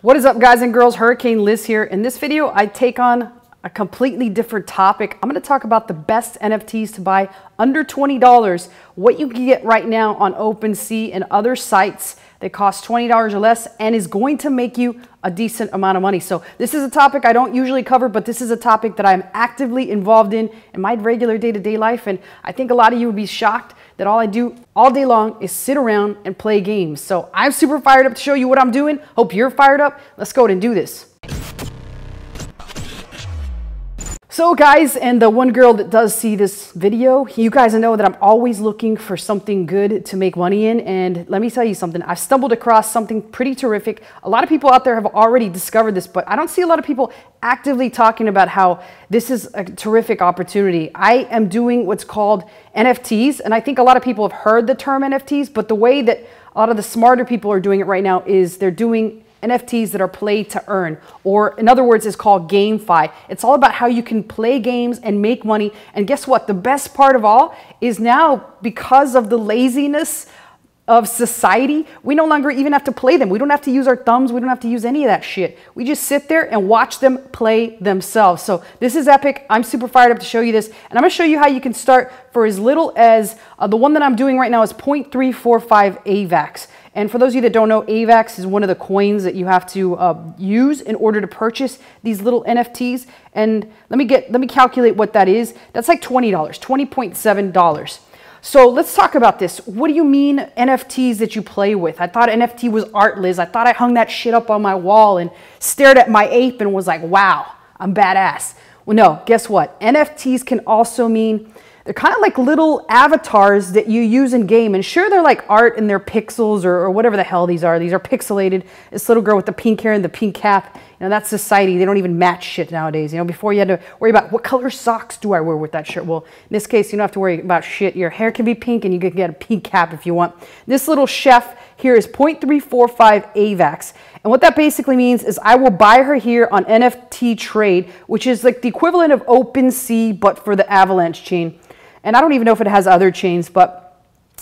What is up, guys and girls? Hurricane Liz here. In this video, I take on a completely different topic. I'm going to talk about the best NFTs to buy under $20, what you can get right now on Opensea and other sites that cost $20 or less and is going to make you a decent amount of money. So this is a topic I don't usually cover, but this is a topic that I'm actively involved in my regular day-to-day life. And I think a lot of you would be shocked that all I do all day long is sit around and play games. So I'm super fired up to show you what I'm doing. Hope you're fired up. Let's go ahead and do this. So guys, and the one girl that does see this video, you guys know that I'm always looking for something good to make money in. And let me tell you something, I've stumbled across something pretty terrific. A lot of people out there have already discovered this, but I don't see a lot of people actively talking about how this is a terrific opportunity. I am doing what's called NFTs, and I think a lot of people have heard the term NFTs, but the way that a lot of the smarter people are doing it right now is they're doing NFTs that are play to earn, or in other words, it's called GameFi. It's all about how you can play games and make money. And guess what? The best part of all is now, because of the laziness of society, we no longer even have to play them. We don't have to use our thumbs. We don't have to use any of that shit. We just sit there and watch them play themselves. So this is epic. I'm super fired up to show you this. And I'm going to show you how you can start for as little as, the one that I'm doing right now is 0.345 AVAX. And for those of you that don't know, AVAX is one of the coins that you have to use in order to purchase these little NFTs. And let me calculate what that is. That's like $20, $20.7. So let's talk about this. What do you mean NFTs that you play with? I thought NFT was art, Liz. I thought I hung that shit up on my wall and stared at my ape and was like, wow, I'm badass. Well, no, guess what? NFTs can also mean they're kind of like little avatars that you use in game. And sure, they're like art and they're pixels or whatever the hell these are. These are pixelated. This little girl with the pink hair and the pink cap, that's society. They don't even match shit nowadays. Before you had to worry about what color socks do I wear with that shirt. Well, in this case, you don't have to worry about shit. Your hair can be pink and you can get a pink cap if you want. This little chef here is 0.345 AVAX. And what that basically means is I will buy her here on NFT Trade, which is like the equivalent of Opensea, but for the Avalanche chain. And I don't even know if it has other chains, but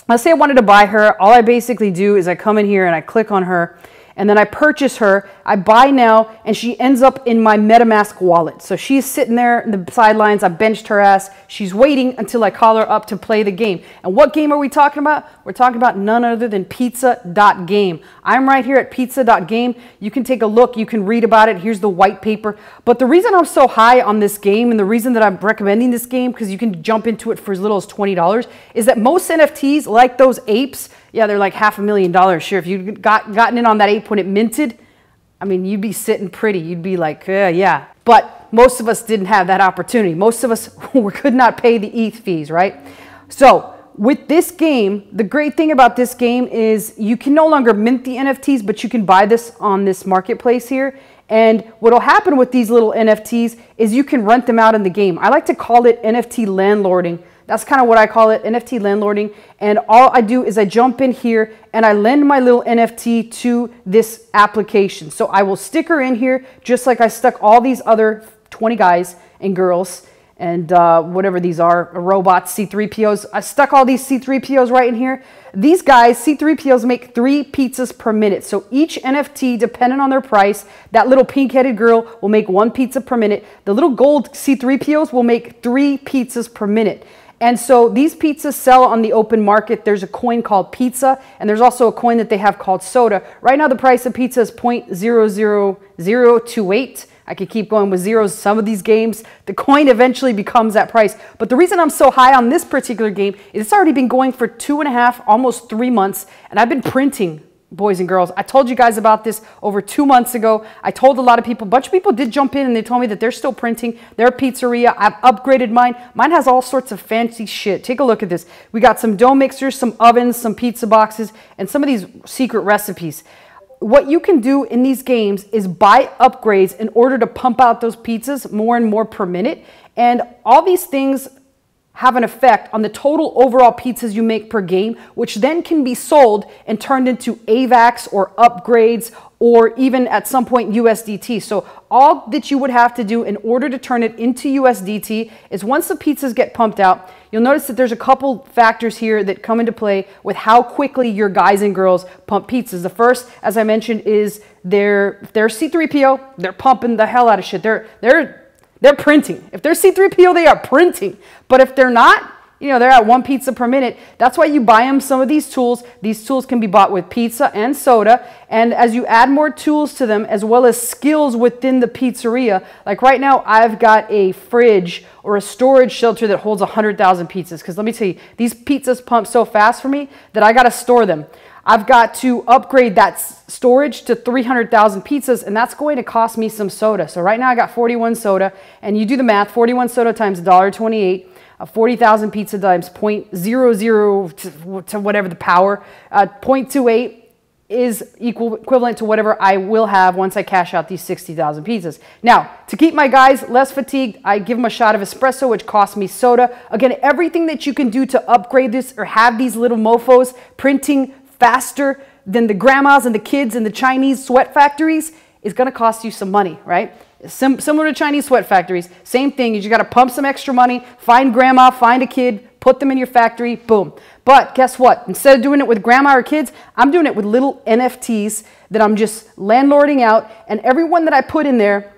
let's say I wanted to buy her. All I basically do is I come in here and I click on her, and then I purchase her. I buy now, and she ends up in my MetaMask wallet. So she's sitting there in the sidelines. I benched her ass. She's waiting until I call her up to play the game. And what game are we talking about? We're talking about none other than pizza.game. I'm right here at pizza.game. You can take a look. You can read about it. Here's the white paper. But the reason I'm so high on this game, and the reason that I'm recommending this game, because you can jump into it for as little as $20, is that most NFTs, like those apes, yeah, they're like $500,000. Sure, if you'd gotten in on that ape when it minted, I mean, you'd be sitting pretty. You'd be like, yeah. But most of us didn't have that opportunity. Most of us could not pay the ETH fees, right? So with this game, the great thing about this game is you can no longer mint the NFTs, but you can buy this on this marketplace here. And what will happen with these little NFTs is you can rent them out in the game. I like to call it NFT landlording. That's kind of what I call it, NFT landlording. And all I do is I jump in here and I lend my little NFT to this application. So I will stick her in here just like I stuck all these other 20 guys and girls and whatever these are, robots, C3POs. I stuck all these C3POs right in here. These guys, C3POs, make 3 pizzas per minute. So each NFT, depending on their price, that little pink-headed girl will make 1 pizza per minute. The little gold C3POs will make 3 pizzas per minute. And so these pizzas sell on the open market. There's a coin called pizza, and there's also a coin that they have called soda. Right now, the price of pizza is 0.00028. I could keep going with zeros. Some of these games, the coin eventually becomes that price. But the reason I'm so high on this particular game is it's already been going for 2.5, almost 3 months, and I've been printing, boys and girls. I told you guys about this over 2 months ago. I told a lot of people, a bunch of people did jump in and they told me that they're still printing their pizzeria. I've upgraded mine. Mine has all sorts of fancy shit. Take a look at this. We got some dough mixers, some ovens, some pizza boxes, and some of these secret recipes. What you can do in these games is buy upgrades in order to pump out those pizzas more and more per minute. And all these things have an effect on the total overall pizzas you make per game, which then can be sold and turned into AVAX or upgrades or even at some point USDT. So all that you would have to do in order to turn it into USDT is once the pizzas get pumped out, you'll notice that there's a couple factors here that come into play with how quickly your guys and girls pump pizzas. The first, as I mentioned, is their C3PO. They're pumping the hell out of shit. They're printing. If they're C3PO, they are printing. But if they're not, you know, they're at 1 pizza per minute. That's why you buy them some of these tools. These tools can be bought with pizza and soda. And as you add more tools to them, as well as skills within the pizzeria, like right now, I've got a fridge or a storage shelter that holds 100,000 pizzas. Because let me tell you, these pizzas pump so fast for me that I got to store them. I've got to upgrade that storage to 300,000 pizzas, and that's going to cost me some soda. So right now I got 41 soda, and you do the math, 41 soda times $1.28, 40,000 pizza times 0.00 to whatever the power, 0.28 is equivalent to whatever I will have once I cash out these 60,000 pizzas. Now, to keep my guys less fatigued, I give them a shot of espresso, which costs me soda. Again, everything that you can do to upgrade this or have these little mofos printing faster than the grandmas and the kids in the Chinese sweat factories is going to cost you some money, right? Similar to Chinese sweat factories, same thing. You just got to pump some extra money, find grandma, find a kid, put them in your factory, boom. But guess what? Instead of doing it with grandma or kids, I'm doing it with little NFTs that I'm just landlording out, and everyone that I put in there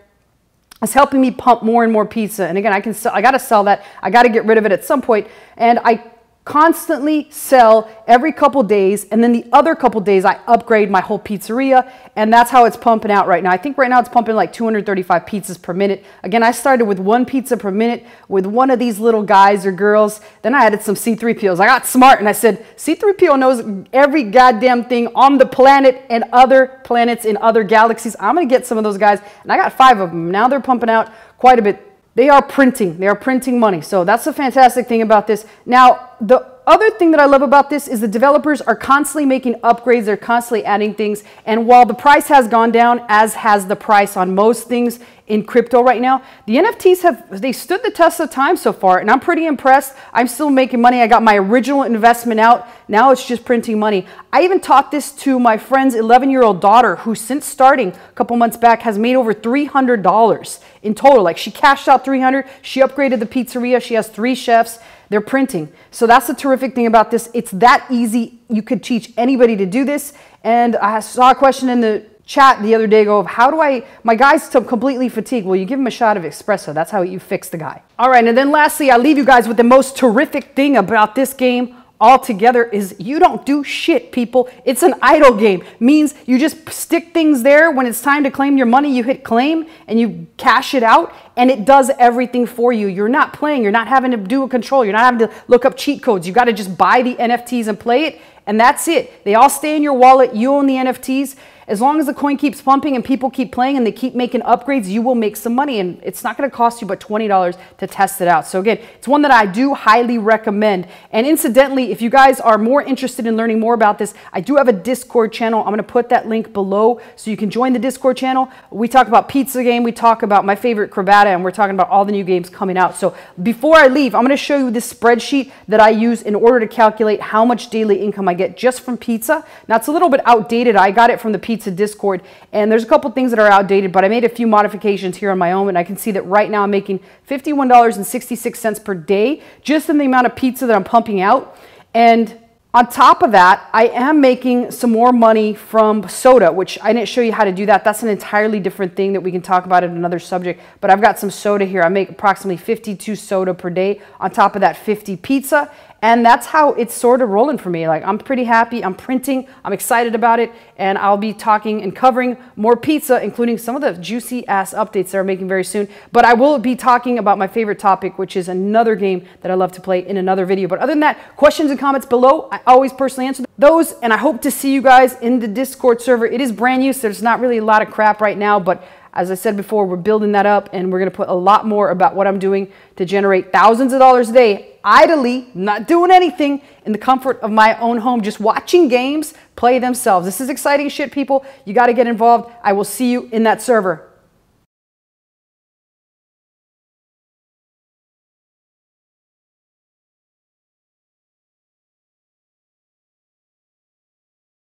is helping me pump more and more pizza. And again, I got to sell that. I got to get rid of it at some point, and I constantly sell every couple days, and then the other couple days I upgrade my whole pizzeria, and that's how it's pumping out right now. I think right now it's pumping like 235 pizzas per minute. Again, I started with 1 pizza per minute with one of these little guys or girls. Then I added some C3POs. I got smart and I said, C3PO knows every goddamn thing on the planet and other planets in other galaxies. I'm gonna get some of those guys, and I got 5 of them. Now they're pumping out quite a bit. They are printing money. So that's the fantastic thing about this. Now, the other thing that I love about this is the developers are constantly making upgrades. They're constantly adding things. And while the price has gone down, as has the price on most things in crypto right now, the NFTs they stood the test of time so far, and I'm pretty impressed. I'm still making money. I got my original investment out. Now it's just printing money. I even taught this to my friend's 11-year-old daughter, who since starting a couple months back has made over $300 in total. Like, she cashed out $300. She upgraded the pizzeria. She has 3 chefs. They're printing. So that's the terrific thing about this. It's that easy. You could teach anybody to do this. And I saw a question in the chat the other day of how do my guy's completely fatigued. Well, you give him a shot of espresso. That's how you fix the guy. All right, and then lastly, I leave you guys with the most terrific thing about this game altogether is you don't do shit, people. It's an idle game. Means you just stick things there. When it's time to claim your money, you hit claim and you cash it out, and it does everything for you. You're not playing. You're not having to do a control. You're not having to look up cheat codes. You got to just buy the NFTs and play it, and that's it. They all stay in your wallet. You own the NFTs. As long as the coin keeps pumping and people keep playing and they keep making upgrades, you will make some money, and it's not going to cost you but $20 to test it out. So again, it's one that I do highly recommend. And incidentally, if you guys are more interested in learning more about this, I do have a Discord channel. I'm going to put that link below so you can join the Discord channel. We talk about Pizza Game, we talk about my favorite Crabata, and we're talking about all the new games coming out. So before I leave, I'm going to show you this spreadsheet that I use in order to calculate how much daily income I get just from pizza. Now, it's a little bit outdated. I got it from the Pizza Discord, and there's a couple things that are outdated, but I made a few modifications here on my own, and I can see that right now I'm making $51.66 per day just in the amount of pizza that I'm pumping out. And on top of that, I am making some more money from soda, which I didn't show you how to do that. That's an entirely different thing that we can talk about in another subject, but I've got some soda here. I make approximately 52 soda per day. On top of that, 50 pizza. And that's how it's sort of rolling for me. Like, I'm pretty happy. I'm printing. I'm excited about it. And I'll be talking and covering more pizza, including some of the juicy ass updates that are making very soon. But I will be talking about my favorite topic, which is another game that I love to play, in another video. But other than that, questions and comments below. I always personally answer those. And I hope to see you guys in the Discord server. It is brand new, so there's not really a lot of crap right now. But as I said before, we're building that up, and we're going to put a lot more about what I'm doing to generate thousands of dollars a day, idly, not doing anything, in the comfort of my own home, just watching games play themselves. This is exciting shit, people. You got to get involved. I will see you in that server.